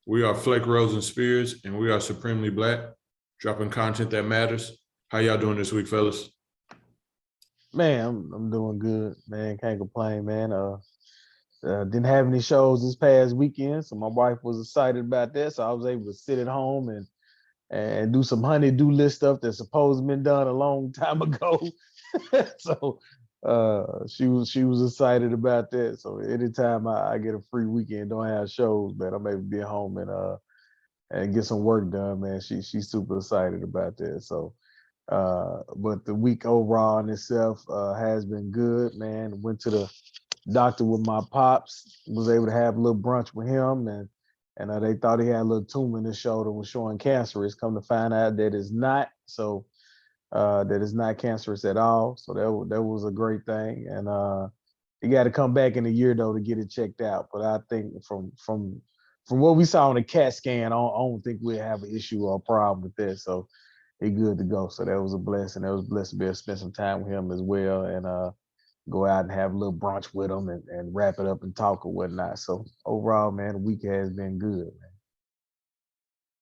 We are Flake, Rose, and Spears, and we are Supremely Black, dropping content that matters. How y'all doing this week, fellas? Man, I'm doing good, man. Can't complain, man. Didn't have any shows this past weekend, so my wife was excited about that. So I was able to sit at home and do some honey-do list stuff that's supposed to been done a long time ago. So she was excited about that. So anytime I get a free weekend, don't have shows, man, I'm able to be at home and get some work done, man. She's super excited about that. So but the week overall in itself has been good, man. Went to the doctor with my pops, was able to have a little brunch with him, and they thought he had a little tumor in his shoulder, was showing cancerous. Come to find out that it's not. So that is not cancerous at all. So that was a great thing. And he got to come back in a year though to get it checked out. But I think from what we saw on the CAT scan, I don't think we'll have an issue or a problem with that. So he good to go. So that was a blessing. That was blessed to be able to spend some time with him as well, and go out and have a little brunch with him and wrap it up and talk or whatnot. So overall, man, the week has been good, man.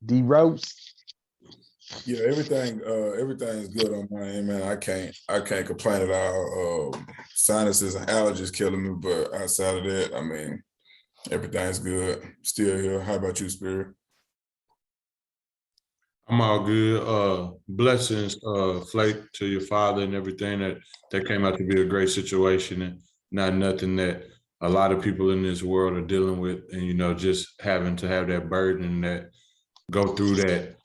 D Rose. Yeah, everything's good on my end, man. I can't complain at all. Sinuses and allergies killing me, but outside of that, I mean, everything's good. Still here. How about you, Spirit? I'm all good. Blessings, Flake, to your father and everything that came out to be a great situation and not nothing that a lot of people in this world are dealing with, and just having to have that burden that go through that.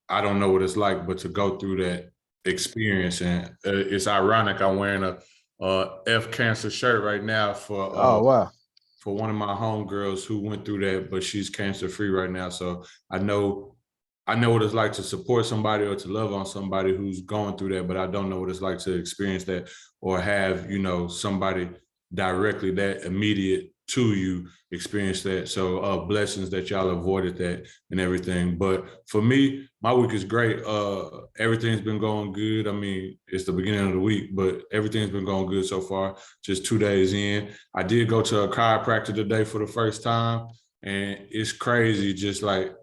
I don't know what it's like, but to go through that experience, and it's ironic. I'm wearing a F cancer shirt right now for Oh wow. for one of my homegirls who went through that, but she's cancer free right now. So I know what it's like to support somebody or to love on somebody who's going through that, but I don't know what it's like to experience that or have, somebody directly that immediate to you experience that. So blessings that y'all avoided that and everything. But for me, my week is great. Everything's been going good. I mean, it's the beginning of the week, but everything's been going good so far. Just 2 days in. I did go to a chiropractor today for the first time, and it's crazy just like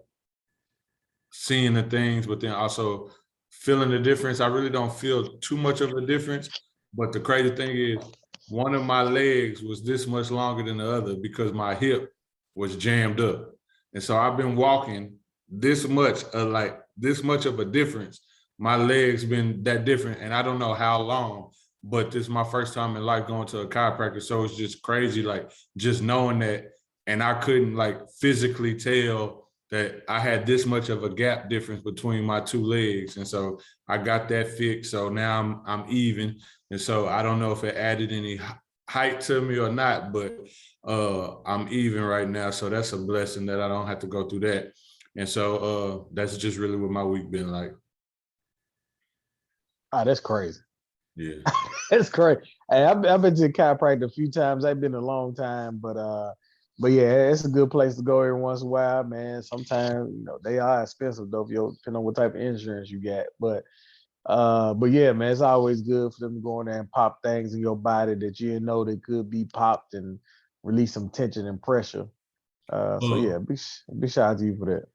seeing the things, but then also feeling the difference. I really don't feel too much of a difference, but the crazy thing is one of my legs was this much longer than the other because my hip was jammed up. And so I've been walking this much of a difference. My legs been that different, and I don't know how long, but this is my first time in life going to a chiropractor. So it's just crazy, like just knowing that, and I couldn't like physically tell that I had this much of a gap difference between my two legs. And so I got that fixed. So now I'm even. And so I don't know if it added any height to me or not, but I'm even right now. So that's a blessing that I don't have to go through that. And so that's just really what my week been like. Oh, that's crazy. Yeah. That's crazy. Hey, I've been to chiropractor a few times. I've been a long time, but yeah, it's a good place to go every once in a while, man. Sometimes they are expensive though, depending on what type of insurance you got. But yeah, man, it's always good for them to go in there and pop things in your body that you didn't know that could be popped and release some tension and pressure. So yeah, big shout out to you for that.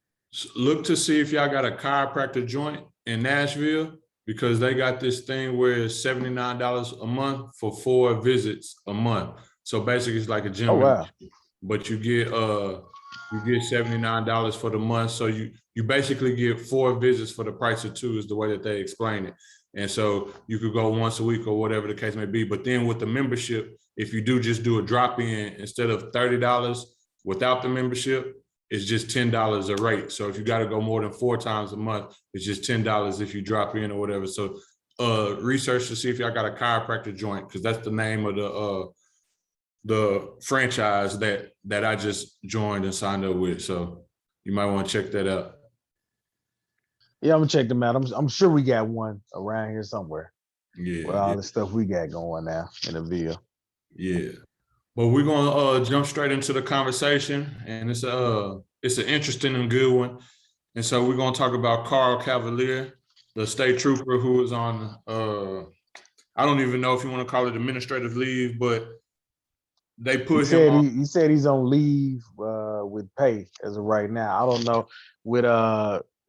Look to see if y'all got a chiropractor joint in Nashville, because they got this thing where it's $79 a month for 4 visits a month. So basically it's like a gym. Oh wow. But you get $79 for the month. So you basically get 4 visits for the price of 2 is the way that they explain it. And so you could go once a week or whatever the case may be. But then with the membership, if you do a drop-in, instead of $30 without the membership, it's just $10 a rate. So if you got to go more than 4 times a month, it's just $10 if you drop in or whatever. So research to see if y'all got a chiropractor joint, because that's the name of the franchise that I just joined and signed up with. So you might want to check that out. Yeah, I'm gonna check them out. I'm sure we got one around here somewhere. Yeah. With all the stuff we got going now in the Ville. Yeah. But we're gonna jump straight into the conversation, and it's an interesting and good one. And so we're gonna talk about Carl Cavailer, the state trooper who is on I don't even know if you want to call it administrative leave, but they put him on. He said he's on leave with pay as of right now. I don't know with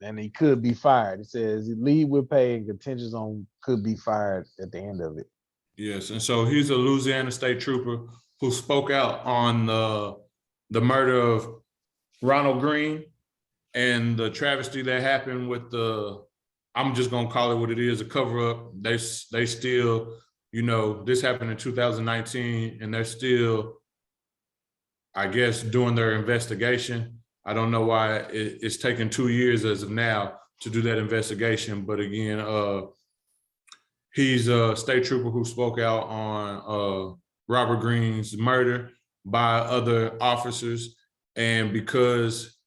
and he could be fired. It says he leave with pay and contingents on could be fired at the end of it. Yes, and so he's a Louisiana state trooper who spoke out on the murder of Ronald Green and the travesty that happened with I'm just gonna call it what it is, a cover up. They still, this happened in 2019, and they're still, I guess, doing their investigation. I don't know why it's taken 2 years as of now to do that investigation, but again, he's a state trooper who spoke out on Robert Green's murder by other officers, and because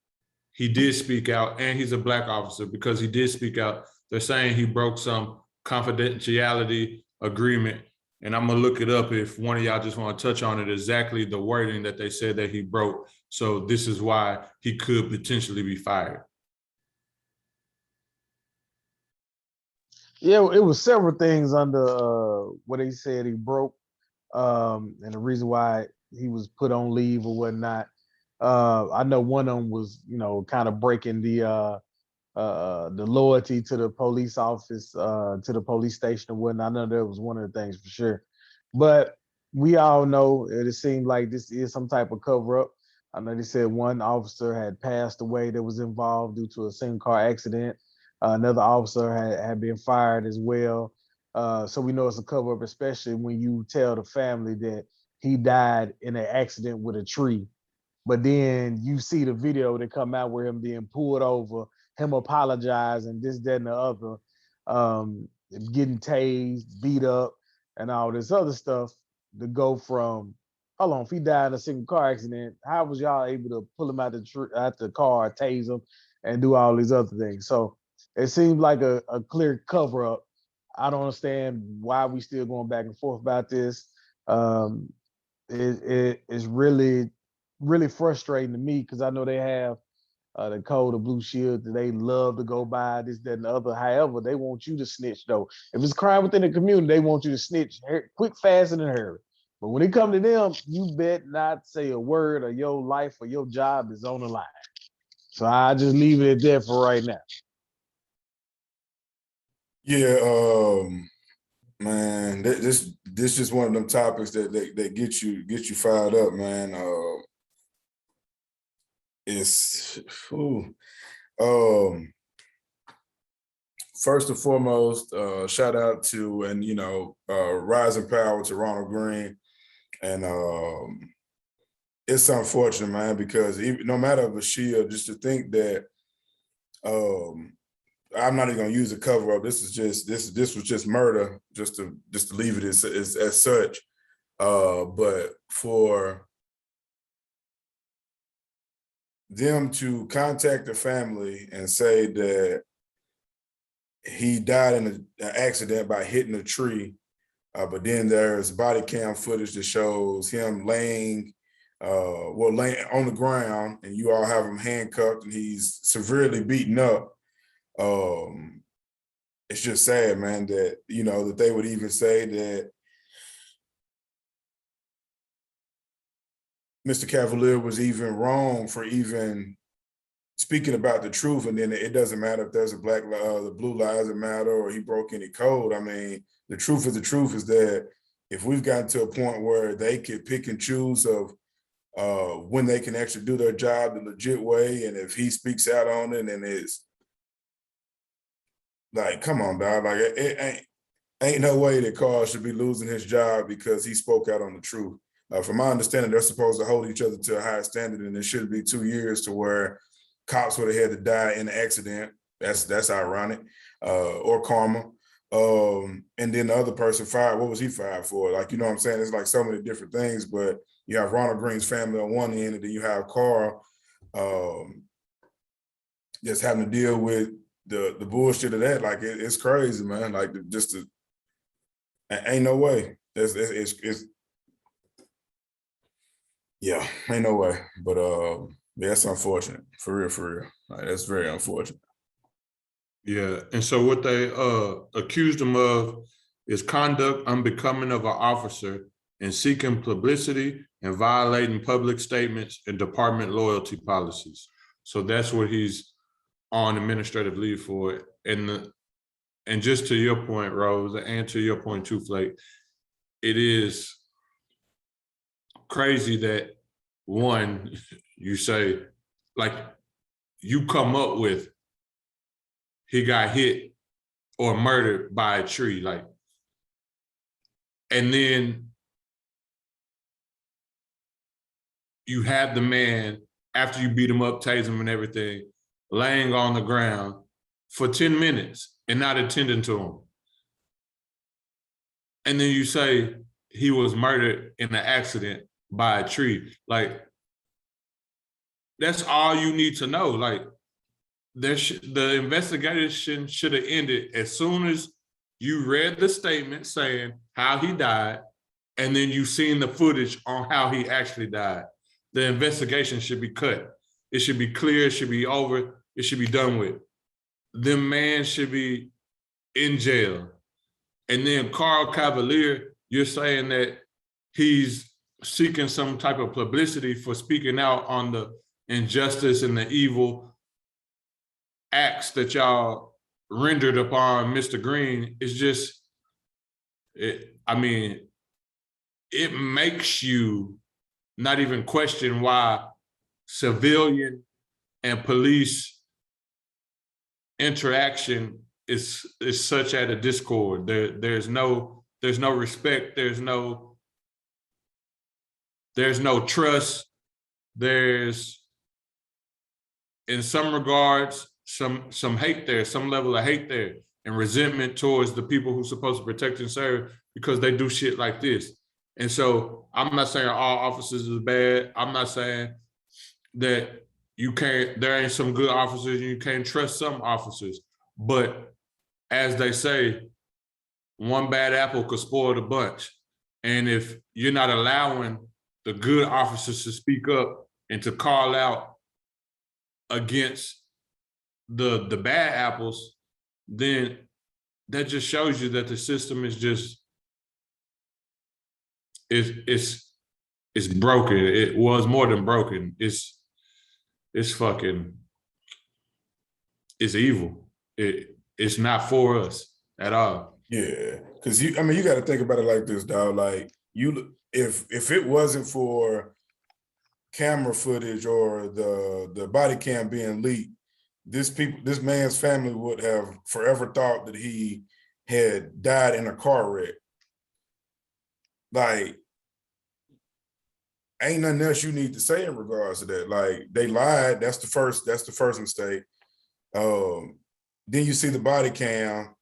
he did speak out, and he's a Black officer, because he did speak out, they're saying he broke some confidentiality agreement. And I'm gonna look it up if one of y'all just want to touch on it, exactly the wording that they said that he broke. So this is why he could potentially be fired. Yeah, it was several things under what he said he broke, and the reason why he was put on leave or whatnot. I know one of them was, kind of breaking the loyalty to the police office, to the police station or whatnot. I know that was one of the things for sure. But we all know it seemed like this is some type of cover up. I know they said one officer had passed away that was involved due to a single car accident. Another officer had been fired as well. So we know it's a cover up, especially when you tell the family that he died in an accident with a tree. But then you see the video that come out where him being pulled over, him apologizing, this, that, and the other, getting tased, beat up, and all this other stuff to go from, hold on, if he died in a single car accident, how was y'all able to pull him out the car, tase him, and do all these other things? So it seems like a clear cover up. I don't understand why we still going back and forth about this. It is really, really frustrating to me because I know they have the code of Blue Shield that they love to go by, this, that, and the other. However, they want you to snitch though. If it's crime within the community, they want you to snitch quick, fast, and in a hurry. But when it comes to them, you bet not say a word, or your life or your job is on the line. So I just leave it at that for right now. Yeah, man, this is one of them topics that get you fired up, man. First and foremost, shout out to rising power to Ronald Green, and it's unfortunate, man, because no matter of a shield, just to think that I'm not even gonna use a cover up. This was just murder, just to leave it as such. But for them to contact the family and say that he died in an accident by hitting a tree, but then there's body cam footage that shows him laying on the ground, and you all have him handcuffed and he's severely beaten up. It's just sad, man, that that they would even say that Mr. Cavalier was even wrong for even speaking about the truth, and then it doesn't matter if there's a the blue lives matter or he broke any code. I mean, the truth is that if we've gotten to a point where they could pick and choose of when they can actually do their job the legit way, and if he speaks out on it, and it's like, come on, dog, like it ain't no way that Carl should be losing his job because he spoke out on the truth. From my understanding, they're supposed to hold each other to a higher standard, and it should be 2 years to where cops would have had to die in an accident. That's ironic, or karma. And then the other person fired. What was he fired for? Like, you know what I'm saying? It's like so many different things. But you have Ronald Green's family on one end, and then you have Carl just having to deal with the bullshit of that. Like it's crazy, man. Like ain't no way. It's yeah, ain't no way. But yeah, that's unfortunate. For real. Like, that's very unfortunate. Yeah, and so what they accused him of is conduct unbecoming of an officer and seeking publicity and violating public statements and department loyalty policies. So that's what he's on administrative leave for. And just to your point, Rose, and to your point too, Flake, it is crazy that one, you say, like, you come up with he got hit or murdered by a tree, like, and then you have the man, after you beat him up, tase him and everything, laying on the ground for 10 minutes and not attending to him. And then you say he was murdered in an accident by a tree. Like, that's all you need to know. Like, the investigation should have ended as soon as you read the statement saying how he died, and then you seen the footage on how he actually died. The investigation should be cut. It should be clear. It should be over. It should be done with. The man should be in jail. And then Carl Cavailer, you're saying that he's seeking some type of publicity for speaking out on the injustice and the evil acts that y'all rendered upon Mr. Green. Is just, it makes you not even question why civilian and police interaction is such at a discord. There's no respect. There's no trust. There's, in some regards, some hate there, some level of hate there, and resentment towards the people who's supposed to protect and serve because they do shit like this. And so I'm not saying all officers is bad. I'm not saying that there ain't some good officers and you can't trust some officers. But as they say, one bad apple could spoil the bunch. And if you're not allowing the good officers to speak up and to call out against the bad apples, then that just shows you that the system is just, it's broken. It was more than broken. It's evil. It's not for us at all. Yeah, because you got to think about it like this, dog. Like, if it wasn't for camera footage or the body cam being leaked, this man's family would have forever thought that he had died in a car wreck. Like, ain't nothing else you need to say in regards to that. Like, they lied. That's the first mistake. Then you see the body cam.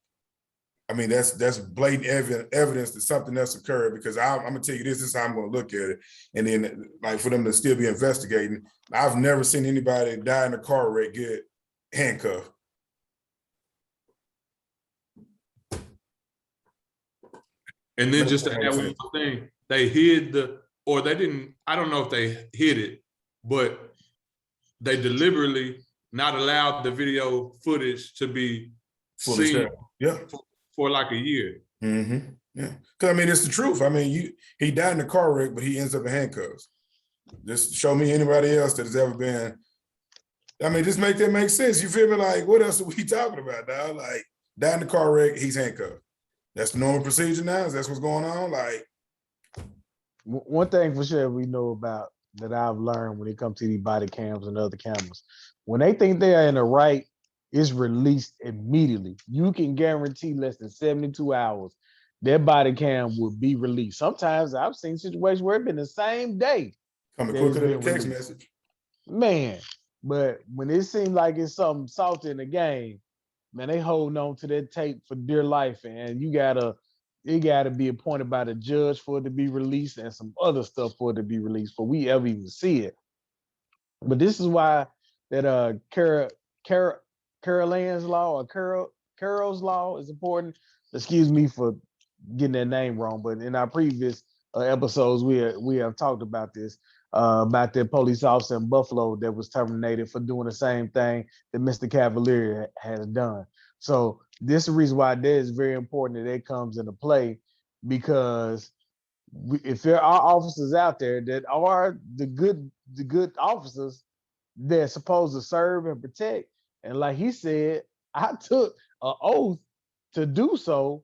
I mean, that's blatant evidence that something else occurred, because I'm gonna tell you this is how I'm gonna look at it. And then, like, for them to still be investigating, I've never seen anybody die in a car wreck get handcuffed. And then just to add one more thing, they hid they didn't, I don't know if they hid it, but they deliberately not allowed the video footage to be seen for like a year. Mm-hmm. Yeah, because I mean, it's the truth. I mean, he died in a car wreck, but he ends up in handcuffs. Just show me anybody else that has ever been. I mean, just make that make sense. You feel me? Like, what else are we talking about, dog? Like, died in a car wreck, he's handcuffed. That's the normal procedure now. That's what's going on. Like, one thing for sure we know about that I've learned when it comes to these body cams and other cameras, when they think they are in the right, it's released immediately. You can guarantee less than 72 hours their body cam will be released. Sometimes I've seen situations where it's been the same day. Coming quicker than a text message. Man, but when it seems like it's something salty in the game, man, they holding on to that tape for dear life, and it gotta be appointed by the judge for it to be released, and some other stuff for it to be released for we ever even see it. But this is why that Carol's law is important. Excuse me for getting that name wrong, but in our previous episodes, we have talked about this, about the police officer in Buffalo that was terminated for doing the same thing that Mr. Cavalier has done. So this is the reason why that is very important that it comes into play, because if there are officers out there that are the good officers, they're supposed to serve and protect. And like he said, I took an oath to do so.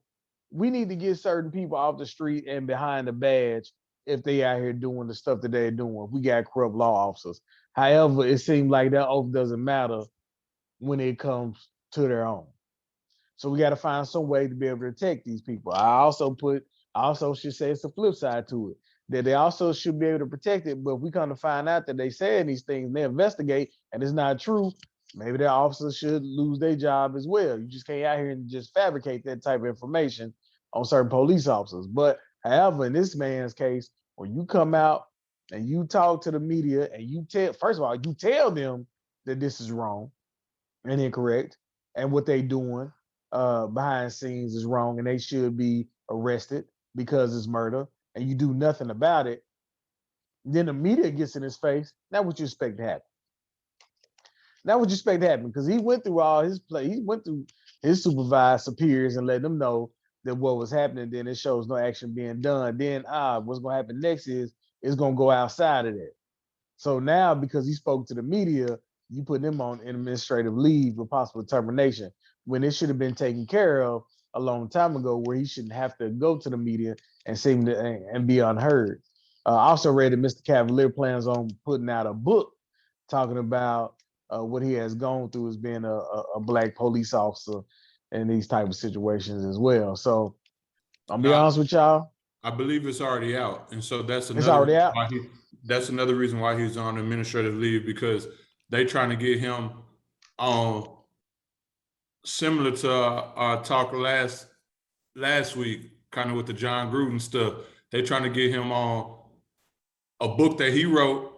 We need to get certain people off the street and behind the badge if they out here doing the stuff that they're doing. We got corrupt law officers. However, it seems like that oath doesn't matter when it comes to their own. So we got to find some way to be able to protect these people. I also should say it's the flip side to it, that they also should be able to protect it. But if we come to find out that they saying these things and they investigate and it's not true, maybe their officers should lose their job as well. You just can't out here and just fabricate that type of information on certain police officers. But however, in this man's case, when you come out and you talk to the media and you first of all, you tell them that this is wrong and incorrect and what they doing behind scenes is wrong and they should be arrested because it's murder, and you do nothing about it, then the media gets in his face. Now what you expect to happen? Now what you expect to happen? Because he went through all his he went through his supervised superiors and let them know that what was happening. Then it shows no action being done. Then what's gonna happen next is it's gonna go outside of that. So now because he spoke to the media, you put him on administrative leave with possible termination when it should have been taken care of a long time ago, where he shouldn't have to go to the media and seem to and be unheard. I also read that Mr. Cavalier plans on putting out a book talking about what he has gone through as being a black police officer in these type of situations as well. So I'll be honest with y'all. I believe it's already out, and so that's another. It's already out. That's another reason why he's on administrative leave, because they trying to get him on. Similar to our talk last week, kind of with the John Gruden stuff, they trying to get him on a book that he wrote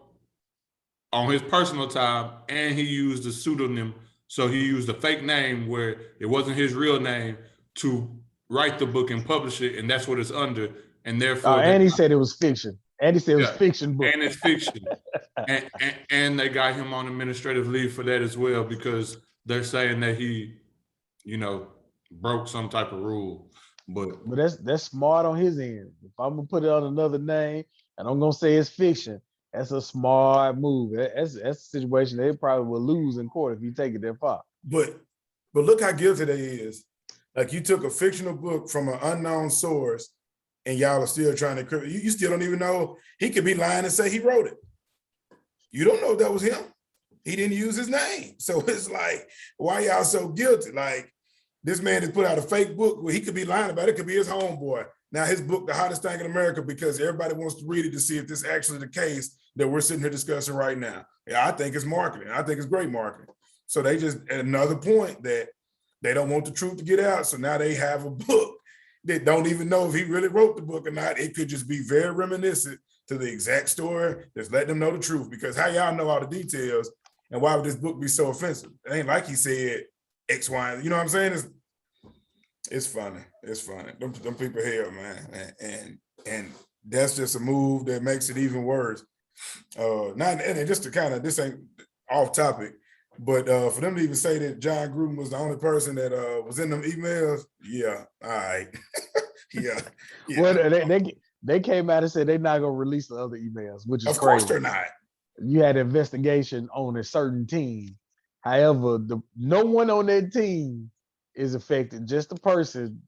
on his personal time, and he used a pseudonym. So he used a fake name where it wasn't his real name to write the book and publish it, and that's what it's under. And therefore, and he said it was fiction. And he said it was fiction book. And it's fiction. and they got him on administrative leave for that as well, because they're saying that he, broke some type of rule. But that's smart on his end. If I'm gonna put it on another name and I'm gonna say it's fiction, that's a smart move. That's a situation they probably will lose in court if you take it that far. But look how guilty they is. Like, you took a fictional book from an unknown source and y'all are still trying to, you still don't even know. He could be lying and say he wrote it. You don't know if that was him. He didn't use his name. So it's like, why y'all so guilty? Like, this man has put out a fake book where he could be lying about it. It could be his homeboy. Now his book, The Hottest Thing in America, because everybody wants to read it to see if this is actually the case that we're sitting here discussing right now. Yeah, I think it's marketing. I think it's great marketing. So they just, at another point, that they don't want the truth to get out. So now they have a book that don't even know if he really wrote the book or not. It could just be very reminiscent to the exact story. Just let them know the truth, because how y'all know all the details, and why would this book be so offensive? It ain't like he said X, Y, you know what I'm saying? It's funny. It's funny. Them people here, man. And that's just a move that makes it even worse. And just to kind of, this ain't off topic, but for them to even say that John Gruden was the only person that was in them emails, yeah, all right. yeah. Well, they came out and said they're not gonna release the other emails, which is of course crazy. they're not. You had an investigation on a certain team. However, no one on that team is affected. Just the person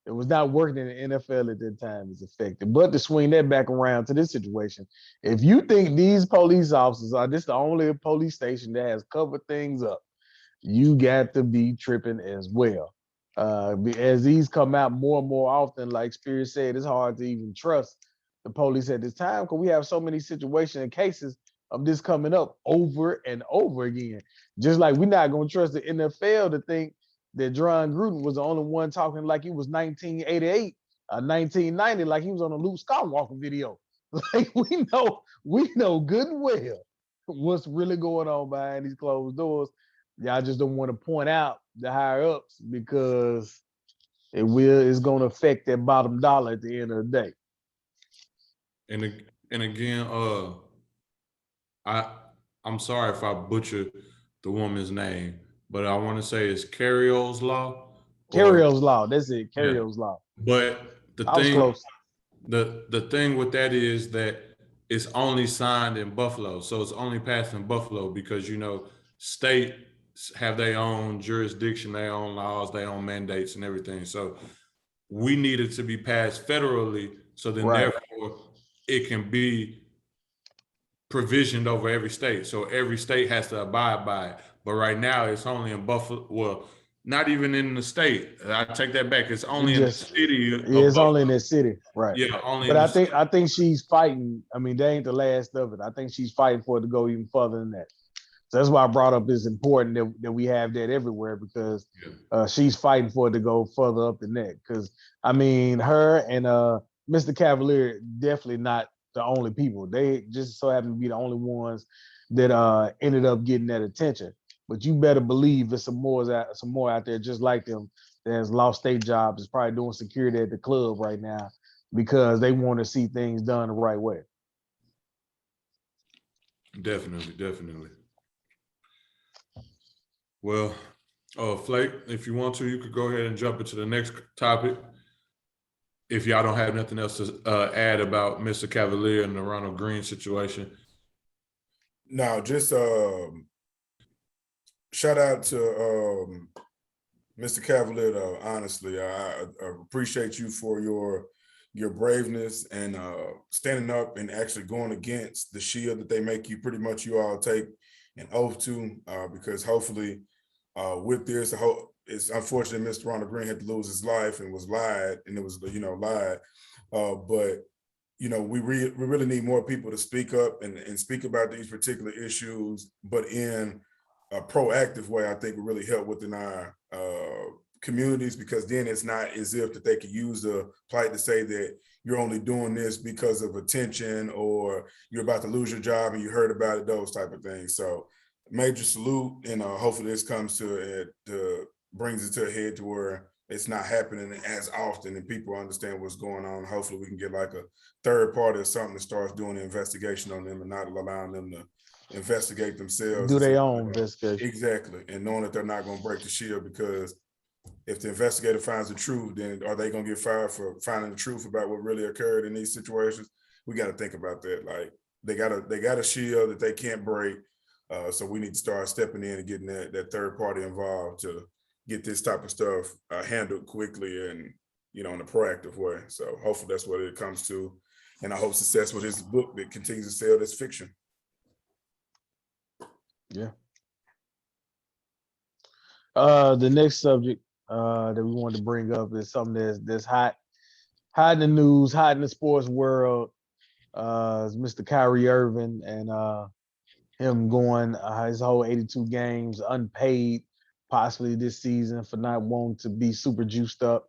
that was not working in the NFL at that time is affected. But to swing that back around to this situation, if you think these police officers are this the only police station that has covered things up, you got to be tripping as well. As these come out more and more often, like Spirit said, it's hard to even trust the police at this time, because we have so many situations and cases of this coming up over and over again. Just like we're not going to trust the NFL to think that John Gruden was the only one talking like he was 1988, 1990, like he was on a Luke Skywalker video. Like we know good and well what's really going on behind these closed doors. Y'all just don't want to point out the higher ups, because it's going to affect that bottom dollar at the end of the day. And again, I'm sorry if I butchered the woman's name, but I want to say it's Carrio's Law. Carrio's Law. That's it. Carrio's Law. But the I was thing, close. The thing with that is that it's only signed in Buffalo, so it's only passed in Buffalo because states have their own jurisdiction, their own laws, their own mandates, and everything. So we need it to be passed federally, so then Right. therefore it can be provisioned over every state. So every state has to abide by it. But right now it's only in Buffalo. Well, not even in the state. I take that back. It's only in the city of It's Buffalo. only in that city, right? Yeah, only But in the city. I think she's fighting. I mean, that ain't the last of it. I think she's fighting for it to go even further than that. So that's why I brought up it's important that we have that everywhere because she's fighting for it to go further up than that. Because I mean, her and Mr. Cavalier definitely not the only people. They just so happen to be the only ones that ended up getting that attention. But you better believe there's some more out there just like them that has lost their jobs, is probably doing security at the club right now because they want to see things done the right way. Definitely. Well, Flake, if you want to, you could go ahead and jump into the next topic. If y'all don't have nothing else to add about Mr. Cavalier and the Ronald Green situation. No, just shout out to Mr. Cavalier, though. Honestly, I appreciate you for your braveness and standing up and actually going against the shield that they make you pretty much you all take an oath to, because hopefully with this, it's unfortunate Mr. Ronald Green had to lose his life and was lied, and it was lied, but we really need more people to speak up and speak about these particular issues, but in a proactive way. I think would really help within our communities, because then it's not as if that they could use the plight to say that you're only doing this because of attention or you're about to lose your job and you heard about it, those type of things. So major salute, and hopefully this comes to it, brings it to a head to where it's not happening as often and people understand what's going on. Hopefully we can get like a third party or something that starts doing an investigation on them and not allowing them to investigate themselves. Do their own investigation. Exactly. And knowing that they're not going to break the shield, because if the investigator finds the truth, then are they going to get fired for finding the truth about what really occurred in these situations? We got to think about that. Like they got a shield that they can't break. So we need to start stepping in and getting that third party involved to get this type of stuff handled quickly and, in a proactive way. So hopefully that's what it comes to. And I hope success with this book that continues to sell this fiction. Yeah. The next subject that we wanted to bring up is something that's hot in the news, hot in the sports world. Is Mr. Kyrie Irving and him going his whole 82 games unpaid, possibly this season, for not wanting to be super juiced up.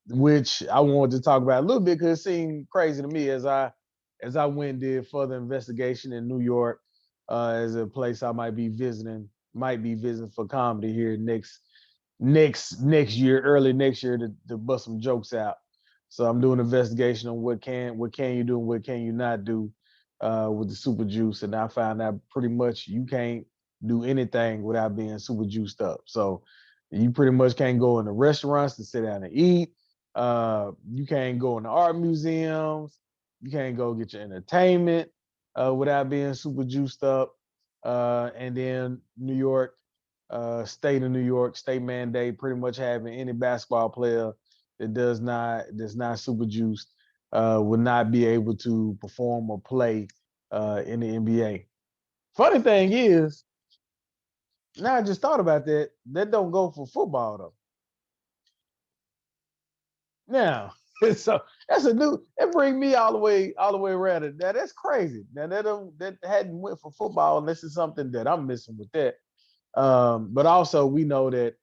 Which I wanted to talk about a little bit because it seemed crazy to me as I went and did further investigation in New York, as a place I might be visiting for comedy here next year, early next year, to bust some jokes out. So I'm doing an investigation on what can you do and what can you not do with the super juice, and I found out pretty much you can't do anything without being super juiced up. So you pretty much can't go in the restaurants to sit down and eat. You can't go in the art museums. You can't go get your entertainment without being super juiced up. And then New York, state of New York, state mandate pretty much having any basketball player that that's not super juiced would not be able to perform or play in the NBA. Funny thing is, now I just thought about that. That don't go for football though. Now, so that brings me all the way around. Now that's crazy. Now that hadn't went for football, and this is something that I'm missing with that. But also we know that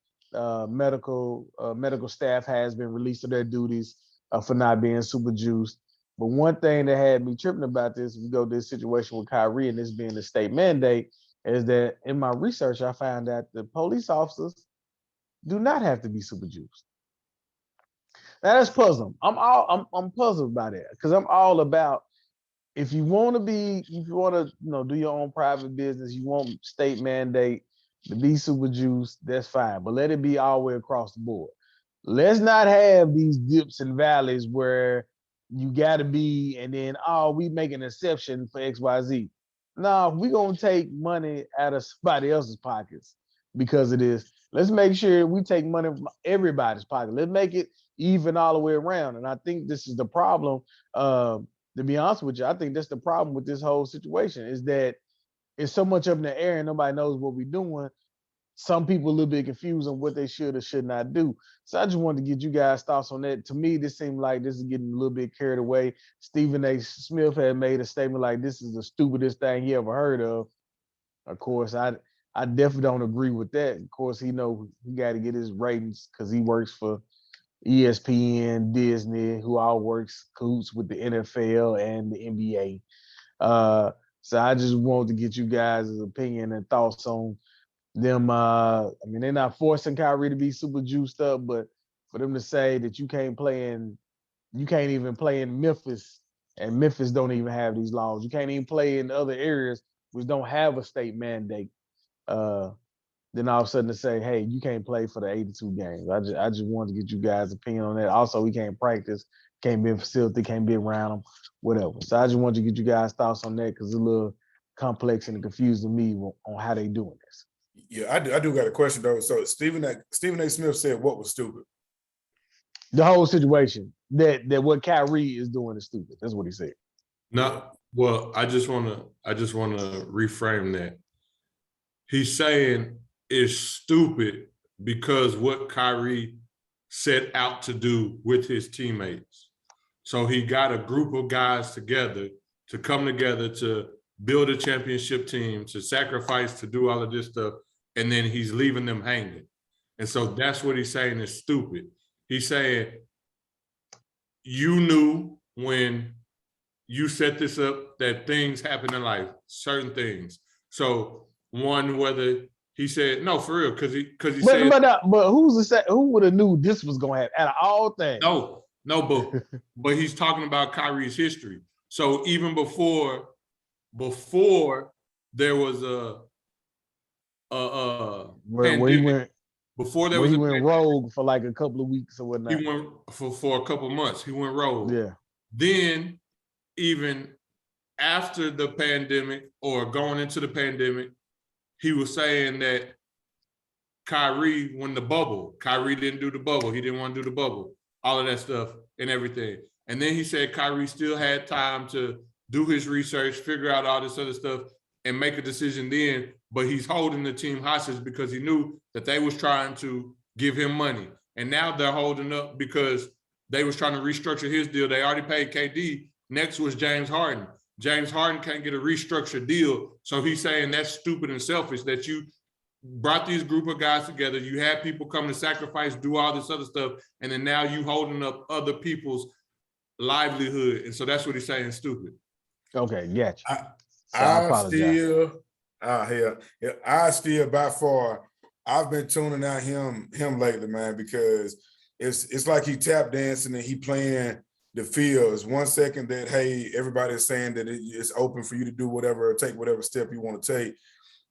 medical staff has been released to their duties for not being super juiced. But one thing that had me tripping about this, we go to this situation with Kyrie and this being the state mandate, is that in my research I found that the police officers do not have to be super juiced. Now that's puzzling. I'm puzzled by that because I'm all about, if you want to do your own private business, you want state mandate to be super juiced, that's fine. But let it be all the way across the board. Let's not have these dips and valleys where you got to be, and then, oh, we make an exception for XYZ. No, we're going to take money out of somebody else's pockets because of this. Let's make sure we take money from everybody's pocket. Let's make it even all the way around. And I think this is the problem. To be honest with you, I think that's the problem with this whole situation is that it's so much up in the air and nobody knows what we're doing. Some people a little bit confused on what they should or should not do. So I just wanted to get you guys' thoughts on that. To me, this seemed like this is getting a little bit carried away. Stephen A. Smith had made a statement like this is the stupidest thing he ever heard of. Of course, I definitely don't agree with that. Of course, he got to get his ratings because he works for ESPN, Disney, who all works cahoots with the NFL and the NBA. So I just wanted to get you guys' opinion and thoughts on them. I mean, they're not forcing Kyrie to be super juiced up, but for them to say that you can't even play in Memphis, and Memphis don't even have these laws. You can't even play in other areas which don't have a state mandate. Then all of a sudden to say, hey, you can't play for the 82 games. I just wanted to get you guys' opinion on that. Also, we can't practice, can't be in facility, can't be around them, whatever. So I just wanted to get you guys' thoughts on that because it's a little complex and confusing me on how they doing this. Yeah, I do got a question though. So Stephen A. Smith said what was stupid? The whole situation that what Kyrie is doing is stupid. That's what he said. No, well, I just wanna reframe that. He's saying it's stupid because what Kyrie set out to do with his teammates. So he got a group of guys together to come together to build a championship team, to sacrifice, to do all of this stuff, and then he's leaving them hanging. And so that's what he's saying is stupid. He's saying, you knew when you set this up that things happen in life, certain things. So one, whether he said, no, for real, because he said. But who would have knew this was going to happen out of all things? No, but he's talking about Kyrie's history. So even before there was a pandemic, he went rogue for like a couple of weeks or whatnot. He went for a couple of months. He went rogue. Yeah. Then even after the pandemic or going into the pandemic, he was saying that Kyrie didn't do the bubble. He didn't want to do the bubble, all of that stuff and everything. And then he said Kyrie still had time to do his research, figure out all this other stuff and make a decision then, but he's holding the team hostage because he knew that they was trying to give him money. And now they're holding up because they was trying to restructure his deal. They already paid KD. Next was James Harden. James Harden can't get a restructured deal. So he's saying that's stupid and selfish that you brought these group of guys together. You had people come to sacrifice, do all this other stuff. And then now you holding up other people's livelihood. And so that's what he's saying, stupid. Okay, gotcha. I still by far, I've been tuning out him lately, man, because it's like he tap dancing and he playing the fields. 1 second that, hey, everybody is saying that it's open for you to do whatever or take whatever step you want to take.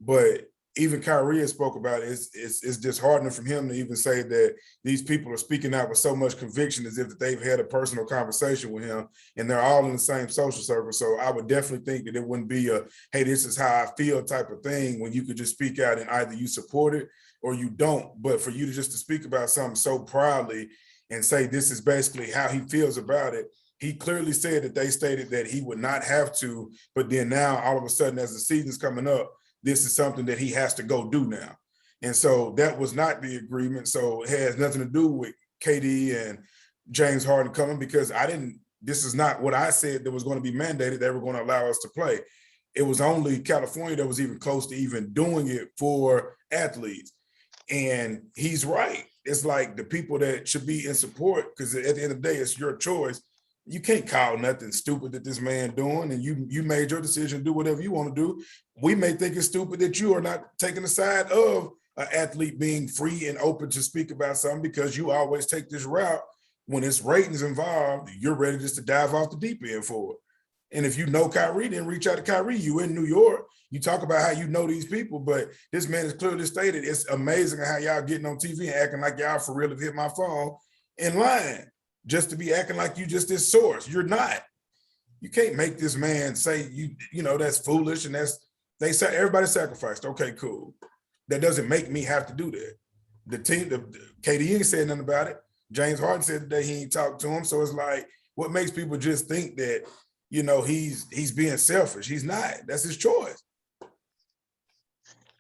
But even Kyrie has spoke about it. It's disheartening from him to even say that these people are speaking out with so much conviction as if that they've had a personal conversation with him and they're all in the same social circle. So I would definitely think that it wouldn't be a, hey, this is how I feel type of thing when you could just speak out and either you support it or you don't. But for you to just to speak about something so proudly and say this is basically how he feels about it. He clearly said that they stated that he would not have to, but then now all of a sudden as the season's coming up, this is something that he has to go do now. And so that was not the agreement. So it has nothing to do with KD and James Harden coming because this is not what I said that was going to be mandated. They were going to allow us to play. It was only California that was even close to even doing it for athletes. And he's right. It's like the people that should be in support, because at the end of the day, it's your choice. You can't call nothing stupid that this man doing, and you made your decision to do whatever you want to do. We may think it's stupid that you are not taking the side of an athlete being free and open to speak about something because you always take this route. When it's ratings involved, you're ready just to dive off the deep end for it. And if you know Kyrie, then reach out to Kyrie. You in New York, you talk about how you know these people, but this man has clearly stated it's amazing how y'all getting on TV and acting like y'all for real have hit my phone and lying. just to be acting like you just this source. You're not. You can't make this man say you know that's foolish and they say everybody sacrificed. Okay, cool. That doesn't make me have to do that. The team, KD ain't said nothing about it. James Harden said today he ain't talked to him. So it's like, what makes people just think that, you know, he's being selfish? He's not. That's his choice.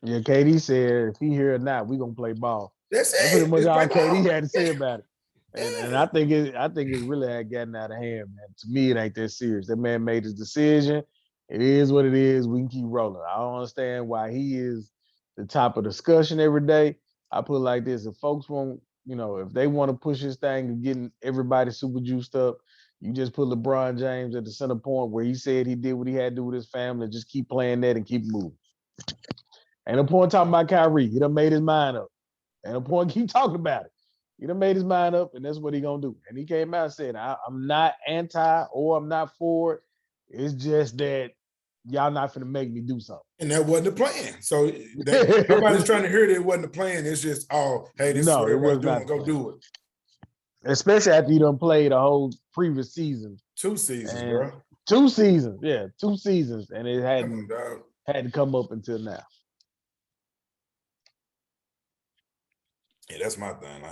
Yeah, KD said if he here or not, we gonna play ball. That's That's it. pretty much It's all play ball. KD had to say about it. Yeah. And I think it's really had gotten out of hand, man. To me, it ain't that serious. That man made his decision. It is what it is. We can keep rolling. I don't understand why he is the top of discussion every day. I put it like this: if folks want, you know, if they want to push this thing and getting everybody super juiced up, you just put LeBron James at the center point where he said he did what he had to do with his family. Just keep playing that and keep moving. Ain't no point talking about Kyrie. He done made his mind up. Ain't no point keep talking about it. He done made his mind up, and that's what he gonna do. And he came out and said, I'm not anti or I'm not for it. It's just that y'all not finna make me do something. And that wasn't the plan. So everybody's trying to hear that it wasn't the plan. It's just, oh, hey, this is what everybody's doing. Go do it. Especially after you done played a whole previous season. 2 seasons, bro. 2 seasons, yeah, 2 seasons, and it hadn't come up until now. Yeah, that's my thing.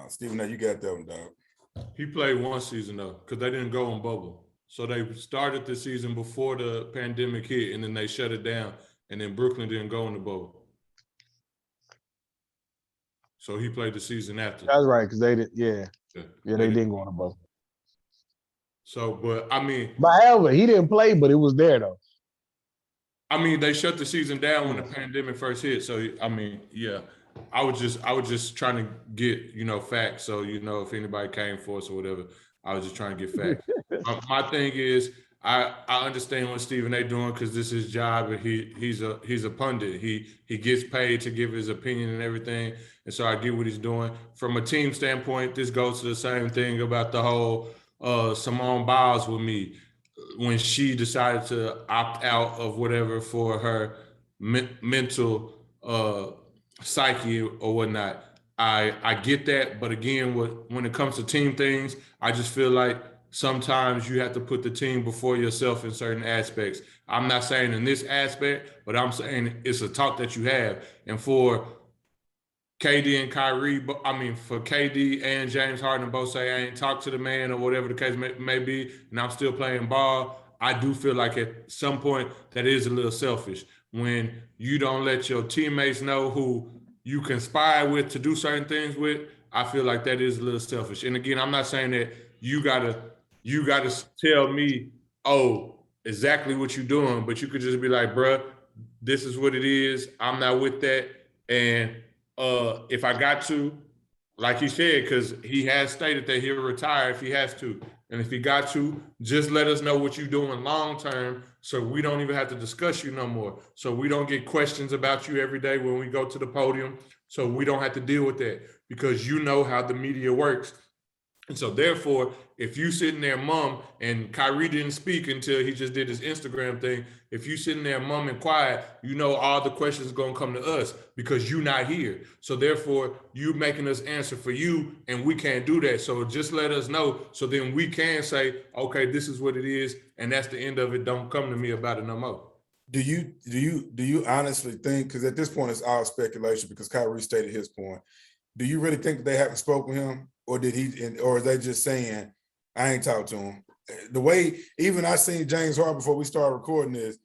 Stephen, now you got that one, dog. He played 1 season though, because they didn't go on bubble. So they started the season before the pandemic hit, and then they shut it down, and then Brooklyn didn't go in the bubble. So he played the season after. That's right, because they did, they didn't go on the bubble. So, but I mean, however, he didn't play, but it was there though. I mean, they shut the season down when the pandemic first hit. So, I mean, yeah, I was just trying to get, you know, facts. So, you know, if anybody came for us or whatever, I was just trying to get facts. My thing is, I understand what Stephen A. doing because this is his job, and he's a pundit. He gets paid to give his opinion and everything, and so I get what he's doing. From a team standpoint, this goes to the same thing about the whole Simone Biles with me when she decided to opt out of whatever for her mental psyche or whatnot. I get that, but again, when it comes to team things, I just feel like sometimes you have to put the team before yourself in certain aspects. I'm not saying in this aspect, but I'm saying it's a talk that you have. And for KD and Kyrie, for KD and James Harden both say I ain't talked to the man or whatever the case may be, and I'm still playing ball, I do feel like at some point that is a little selfish when you don't let your teammates know who you conspire with to do certain things with. I feel like that is a little selfish. And again, I'm not saying that you gotta tell me, oh, exactly what you're doing, but you could just be like, bruh, this is what it is. I'm not with that. And if I got to, like he said, because he has stated that he'll retire if he has to. And if he got to, just let us know what you're doing long term so we don't even have to discuss you no more. So we don't get questions about you every day when we go to the podium. So we don't have to deal with that because you know how the media works. And so therefore, if you sitting there mum, and Kyrie didn't speak until he just did his Instagram thing, if you sitting there mum and quiet, you know all the questions are going to come to us because you're not here. So therefore, you making us answer for you, and we can't do that. So just let us know so then we can say, okay, this is what it is, and that's the end of it. Don't come to me about it no more. Do you honestly think, because at this point it's all speculation because Kyrie stated his point, do you really think that they haven't spoken with him? Or or is they just saying, I ain't talked to him? The way, even I seen James Harden before we started recording this,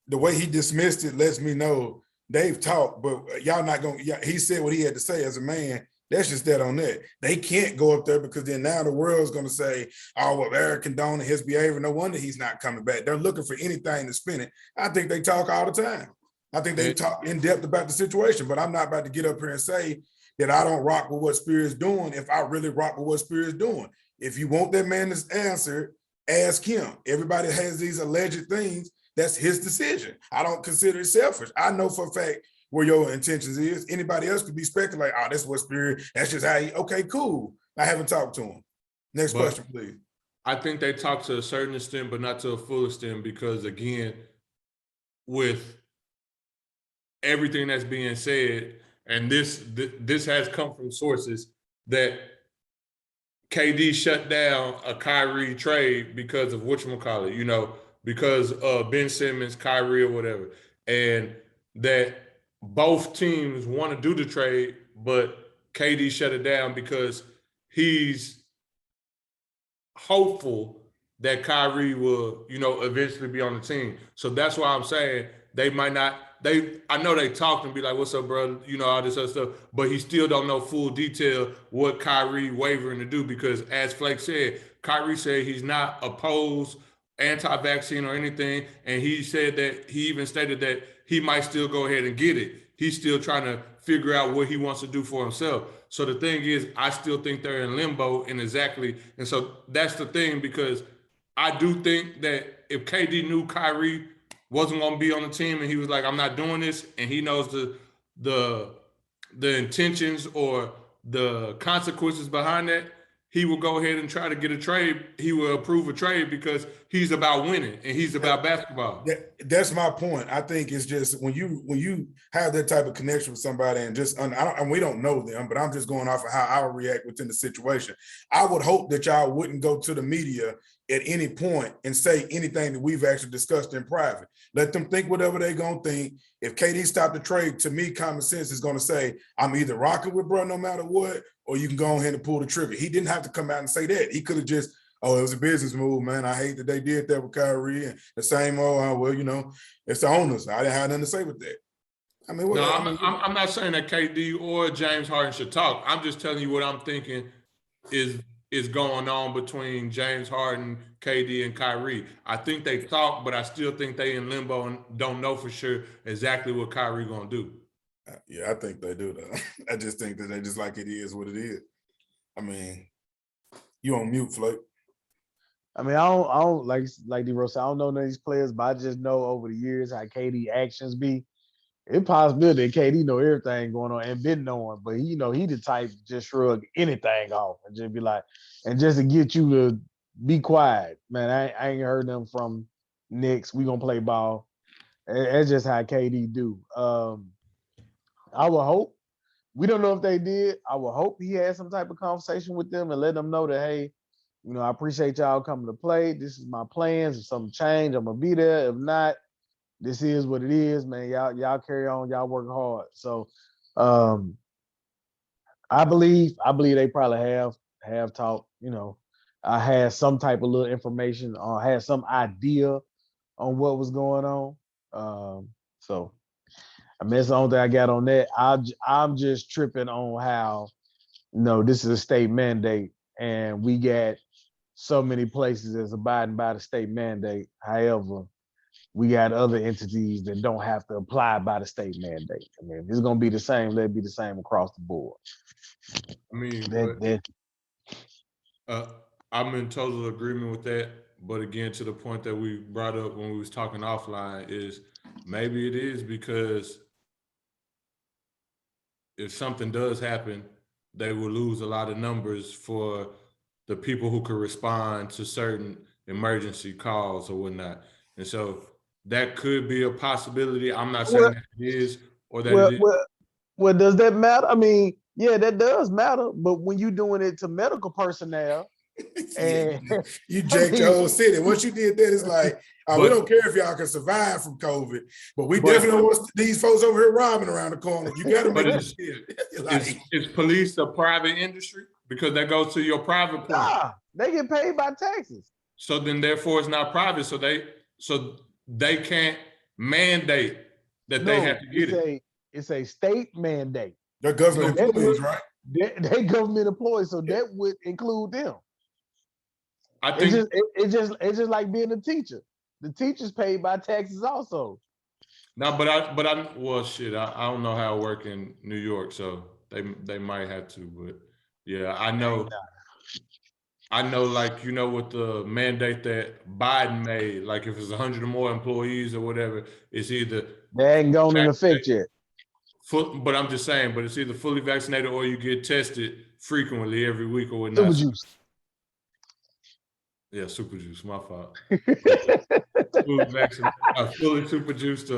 the way he dismissed it lets me know they've talked, but y'all not going to, he said what he had to say as a man. That's just that on that. They can't go up there because then now the world's going to say, oh, well, Eric condoning his behavior. No wonder he's not coming back. They're looking for anything to spin it. I think they talk all the time. I think they talk in depth about the situation, but I'm not about to get up here and say that I don't rock with what Spears doing if I really rock with what Spears doing. If you want that man to answer, ask him. Everybody has these alleged things. That's his decision. I don't consider it selfish. I know for a fact where your intentions is. Anybody else could be speculating, oh, that's what Spears, that's just how he, okay, cool. I haven't talked to him. Next question, please. I think they talk to a certain extent, but not to a full extent because, again, with everything that's being said, and this has come from sources that KD shut down a Kyrie trade because of whatchamacallit, because Ben Simmons, Kyrie, or whatever. And that both teams want to do the trade, but KD shut it down because he's hopeful that Kyrie will, eventually be on the team. So that's why I'm saying they might not. I know they talk and be like, "What's up, bro?" All this other stuff, but he still don't know full detail what Kyrie wavering to do because, as Flake said, Kyrie said he's not opposed, anti-vaccine or anything, and he said that he even stated that he might still go ahead and get it. He's still trying to figure out what he wants to do for himself. So the thing is, I still think they're in limbo and so that's the thing because I do think that if KD knew Kyrie wasn't going to be on the team and he was like, I'm not doing this, and he knows the intentions or the consequences behind that, he will go ahead and try to get a trade. He will approve a trade because he's about winning and he's about basketball. That's my point. I think it's just when you have that type of connection with somebody and we don't know them, but I'm just going off of how I would react within the situation. I would hope that y'all wouldn't go to the media at any point and say anything that we've actually discussed in private. Let them think whatever they're going to think. If KD stopped the trade, to me, common sense is going to say, I'm either rocking with bro no matter what, or you can go ahead and pull the trigger. He didn't have to come out and say that. He could have just, it was a business move, man. I hate that they did that with Kyrie. And the same, it's the owners. I didn't have nothing to say with that. I mean, I'm not saying that KD or James Harden should talk. I'm just telling you what I'm thinking is going on between James Harden, KD, and Kyrie. I think they talk, but I still think they in limbo and don't know for sure exactly what Kyrie gonna do. Yeah, I think they do though. I just think that they just like it is what it is. I mean, you on mute, Flake. I mean, I don't like D-Rose said, I don't know none of these players, but I just know over the years how KD actions be. It's possible that KD know everything going on and been knowing, but he the type to just shrug anything off and just be like, and just to get you to be quiet, man. I ain't heard them from Knicks. We gonna play ball. That's just how KD do. I would hope. We don't know if they did. I would hope he had some type of conversation with them and let them know that, hey, I appreciate y'all coming to play. This is my plans. If something change, I'm gonna be there. If not, this is what it is, man. Y'all carry on. Y'all work hard. So, I believe they probably have talked. I had some type of little information or had some idea on what was going on. So, I mean, that's the only thing I got on that. I'm just tripping on how, this is a state mandate and we got so many places that's abiding by the state mandate. However, we got other entities that don't have to apply by the state mandate. I mean, if it's gonna be the same, let it be the same across the board. I mean, I'm in total agreement with that. But again, to the point that we brought up when we was talking offline is maybe it is because if something does happen, they will lose a lot of numbers for the people who could respond to certain emergency calls or whatnot. And so that could be a possibility. I'm not saying that it is or that it is. Well, does that matter? I mean, yeah, that does matter. But when you're doing it to medical personnel, and you jacked your whole city. Once you did that, it's like, we don't care if y'all can survive from COVID, but we definitely don't want these folks over here robbing around the corner. You got to make it. Is police a private industry? Because that goes to your private point. Nah, they get paid by taxes. So then, therefore, it's not private. So they can't mandate that they have to get it. It's a state mandate. They're government employees, right? They government employees, so that would include them. I think it's just like being a teacher. The teacher's paid by taxes also. No, I don't know how it works in New York, so they might have to, but yeah, I know, like, with the mandate that Biden made, like if it's 100 or more employees or whatever, it's either they ain't going in effect yet. But I'm just saying, but it's either fully vaccinated or you get tested frequently every week or whatnot. Super juice. Yeah, super juice. My fault. Fully super juiced.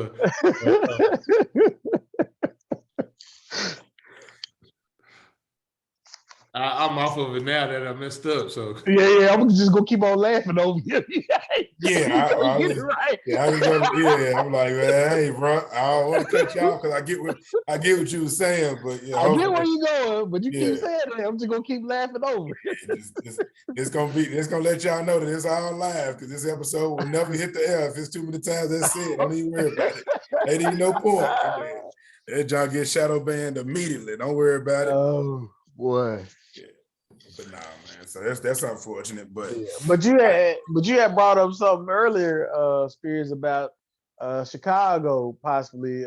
I'm off of it now that I messed up. So Yeah, I'm just gonna keep on laughing over you. Yeah, I get was, it right. yeah, I was gonna, yeah. I'm like, man, hey, bro, I don't want to cut you off because I get what you were saying, but yeah, I get where hopefully, you going, but you yeah, keep saying that. I'm just gonna keep laughing over it. it's gonna let y'all know that it's all live because this episode will never hit the air if it's too many times that's said. Don't even worry about it. Ain't even no point. That John get shadow banned immediately. Don't worry about it. Oh boy. Yeah. But nah, man. So that's unfortunate. But Yeah. But you had brought up something earlier, Spears, about Chicago possibly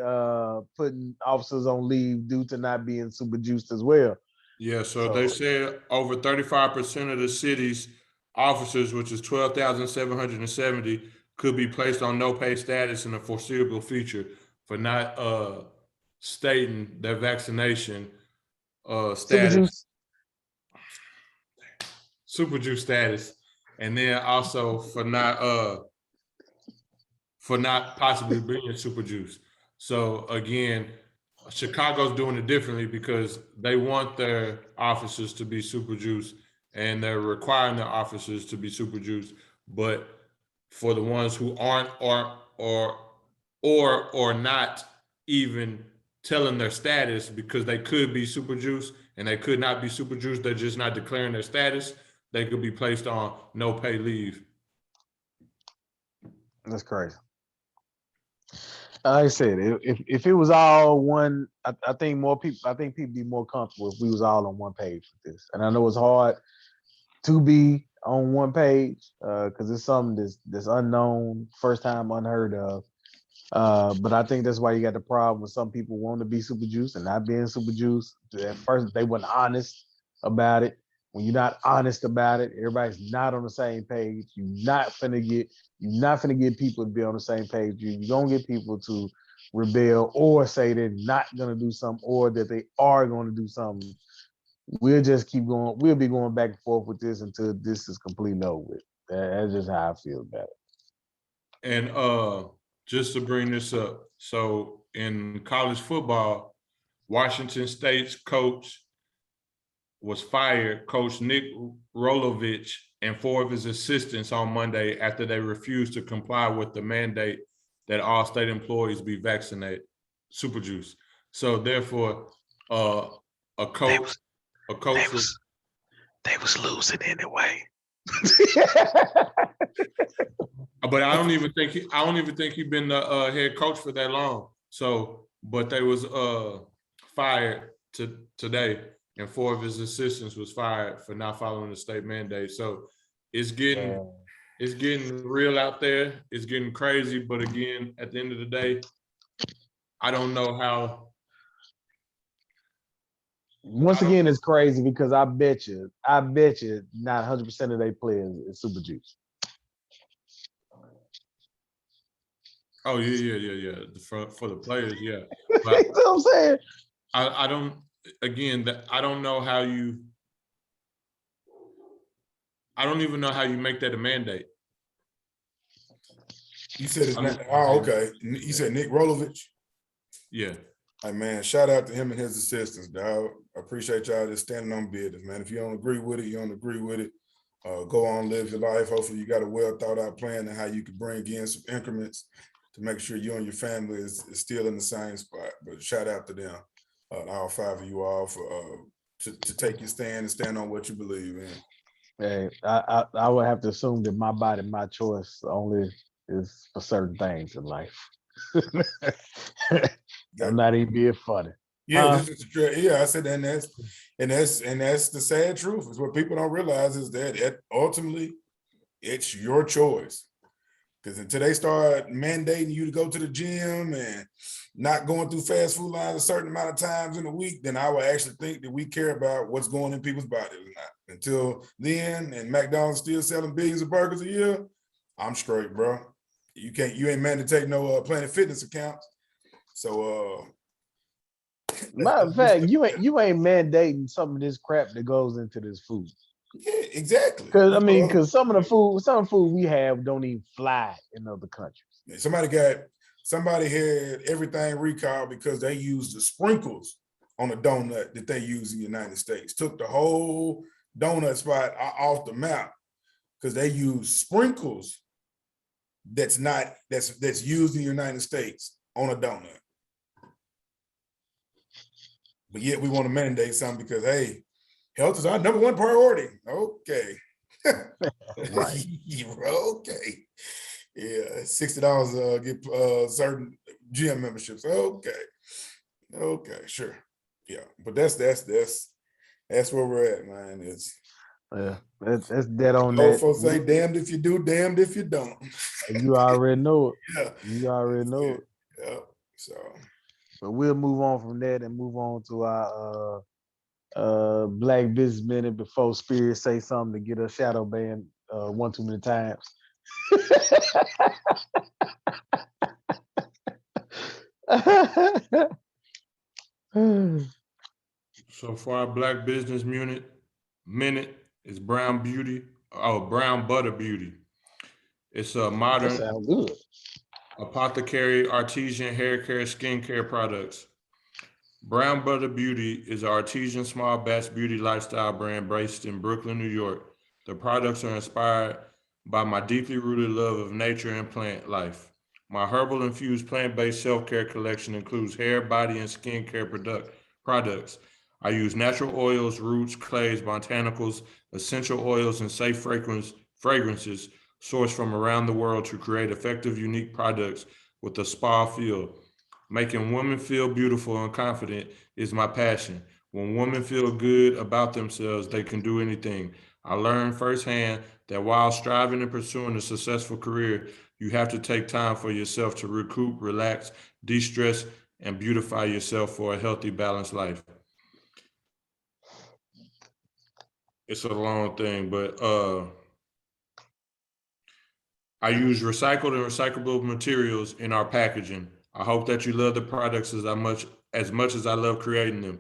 putting officers on leave due to not being super juiced as well. yeah, so they said over 35% of the city's officers, which is 12,770, could be placed on no pay status in the foreseeable future for not stating their vaccination Super status, juice. super juice status, and then also for not possibly being super juice. So again, Chicago's doing it differently because they want their officers to be super juice and they're requiring their officers to be super juice. But for the ones who aren't or not even telling their status because they could be super juice and they could not be super juice, they're just not declaring their status, they could be placed on no pay leave. That's crazy. Like I said, if it was all one, I think more people. I think people be more comfortable if we was all on one page with this. And I know it's hard to be on one page because it's something that's unknown, first time unheard of. But I think that's why you got the problem with some people wanting to be super juice and not being super juice. At first, they weren't honest about it. When you're not honest about it, everybody's not on the same page. You're not finna get people to be on the same page. You're gonna get people to rebel or say they're not gonna do something or that they are gonna do something. We'll just keep going. We'll be going back and forth with this until this is completely over with. That's just how I feel about it. And just to bring this up, so in college football, Washington State's coach was fired, Coach Nick Rolovich and 4 of his assistants on Monday after they refused to comply with the mandate that all state employees be vaccinated, super juice. So therefore, a coach they was losing anyway. But I don't even think he's been the head coach for that long. So, but they was fired today, and 4 of his assistants was fired for not following the state mandate. So it's getting real out there. It's getting crazy. But again, at the end of the day, I don't know how. Once again, it's crazy because I bet you, not 100% of their players is super juice. Oh yeah. For the players, yeah. But, you know what I'm saying? I don't. Again, I don't know how you. I don't even know how you make that a mandate. You said his name. Oh, okay. You said Nick Rolovich. Yeah. Hey man, shout out to him and his assistants, dog. I appreciate y'all just standing on business, man. If you don't agree with it, you don't agree with it. Go on, live your life. Hopefully, you got a well thought out plan and how you can bring in some increments to make sure you and your family is still in the same spot. But shout out to them, all 5 of you all for to take your stand and stand on what you believe in. Hey, I would have to assume that my body, my choice, only is for certain things in life. I'm not even being funny. Yeah, this is yeah. I said, and that's the sad truth. Is what people don't realize is that ultimately it's your choice. Because until they start mandating you to go to the gym and not going through fast food lines a certain amount of times in a week, then I would actually think that we care about what's going in people's bodies or not. Until then, and McDonald's still selling billions of burgers a year, I'm straight, bro. You ain't meant to take no Planet Fitness accounts. So matter of fact, you ain't mandating some of this crap that goes into this food. Yeah, exactly. Because some of the food we have don't even fly in other countries. Somebody had everything recalled because they used the sprinkles on a donut that they use in the United States. Took the whole donut spot off the map because they use sprinkles that's used in the United States on a donut. But yet we want to mandate something because, hey, health is our number one priority. Okay. Right. Okay. Yeah, $60 get certain gym memberships. Okay, sure. Yeah, but that's where we're at, man. It's that's dead on old that. folks say, damned if you do, damned if you don't. You already know it. Yeah. You already know it. Yeah. So But we'll move on from that and move on to our Black Business Minute before Spirit say something to get us shadow banned one too many times. So for our Black Business minute is Brown Butter Beauty. It's a That modern sounds good. apothecary artesian hair care skincare products. Brown Butter Beauty is an artesian small batch beauty lifestyle brand based in Brooklyn, New York. The products are inspired by my deeply rooted love of nature and plant life. My herbal infused plant-based self-care collection includes hair, body, and skincare products. I use natural oils, roots, clays, botanicals, essential oils, and safe fragrances sourced from around the world to create effective, unique products with a spa feel. Making women feel beautiful and confident is my passion. When women feel good about themselves, they can do anything. I learned firsthand that while striving and pursuing a successful career, you have to take time for yourself to recoup, relax, de-stress, and beautify yourself for a healthy, balanced life. It's a long thing, but I use recycled and recyclable materials in our packaging. I hope that you love the products as much as I love creating them.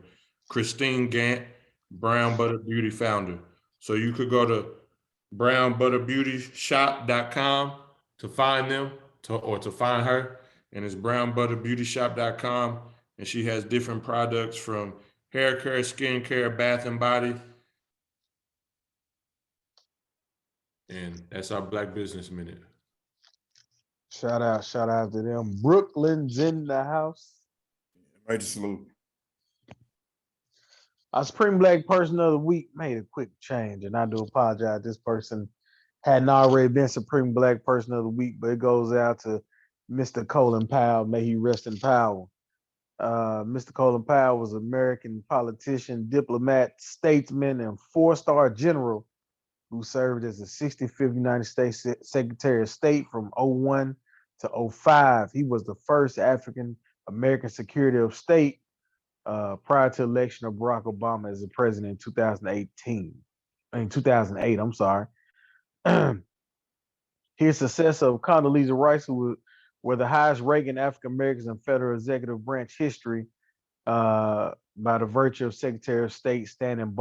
Christine Gant, Brown Butter Beauty founder. So you could go to brownbutterbeautyshop.com to find them or to find her. And it's brownbutterbeautyshop.com. And she has different products from hair care, skin care, bath and body. And that's our Black Business Minute. Shout out to them. Brooklyn's in the house. major salute. Our Supreme Black Person of the Week made a quick change, and I do apologize. This person hadn't already been Supreme Black Person of the Week, but it goes out to Mr. Colin Powell. May he rest in power. Mr. Colin Powell was an American politician, diplomat, statesman, and four-star general who served as the 65th United States Secretary of State from 01 to 05. He was the first African American Secretary of State prior to election of Barack Obama as the president in 2008, I'm sorry. His successor of Condoleezza Rice, who were the highest ranking African Americans in federal executive branch history by the virtue of Secretary of State standing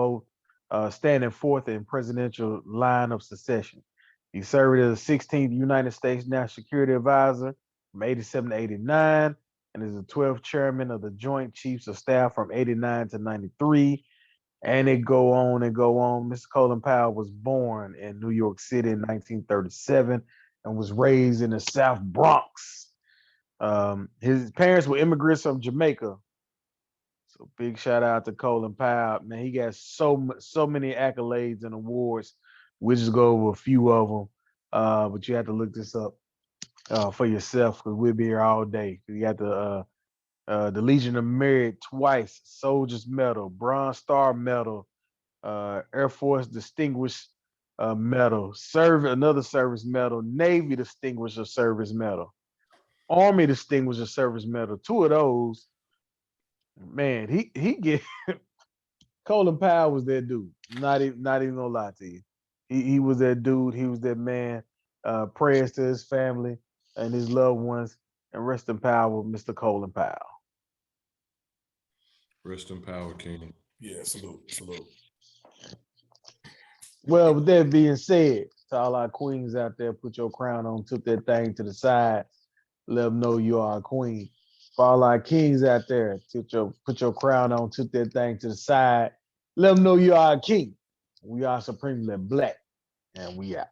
fourth in presidential line of succession. He served as the 16th United States National Security Advisor from 87 to 89 and is the 12th chairman of the Joint Chiefs of Staff from 89 to 93. And it go on and go on. Mr. Colin Powell was born in New York City in 1937 and was raised in the South Bronx. His parents were immigrants from Jamaica. So big shout out to Colin Powell. Man, he got so many accolades and awards. We'll just go over a few of them. But you have to look this up for yourself because we'll be here all day. You got the Legion of Merit twice, Soldier's Medal, Bronze Star Medal, Air Force Distinguished Medal, another service medal, Navy Distinguished Service Medal, Army Distinguished Service Medal. Two of those, man, he get Colin Powell was that dude. Not even gonna lie to you. He was that dude. He was that man. Prayers to his family and his loved ones, and rest in power, Mr. Colin Powell. Rest in power, King. Yeah, salute. Well, with that being said, to all our queens out there, put your crown on, took that thing to the side, let them know you are a queen. For all our kings out there, put your crown on, took that thing to the side. Let them know you are a king. We are supremely black, and we out.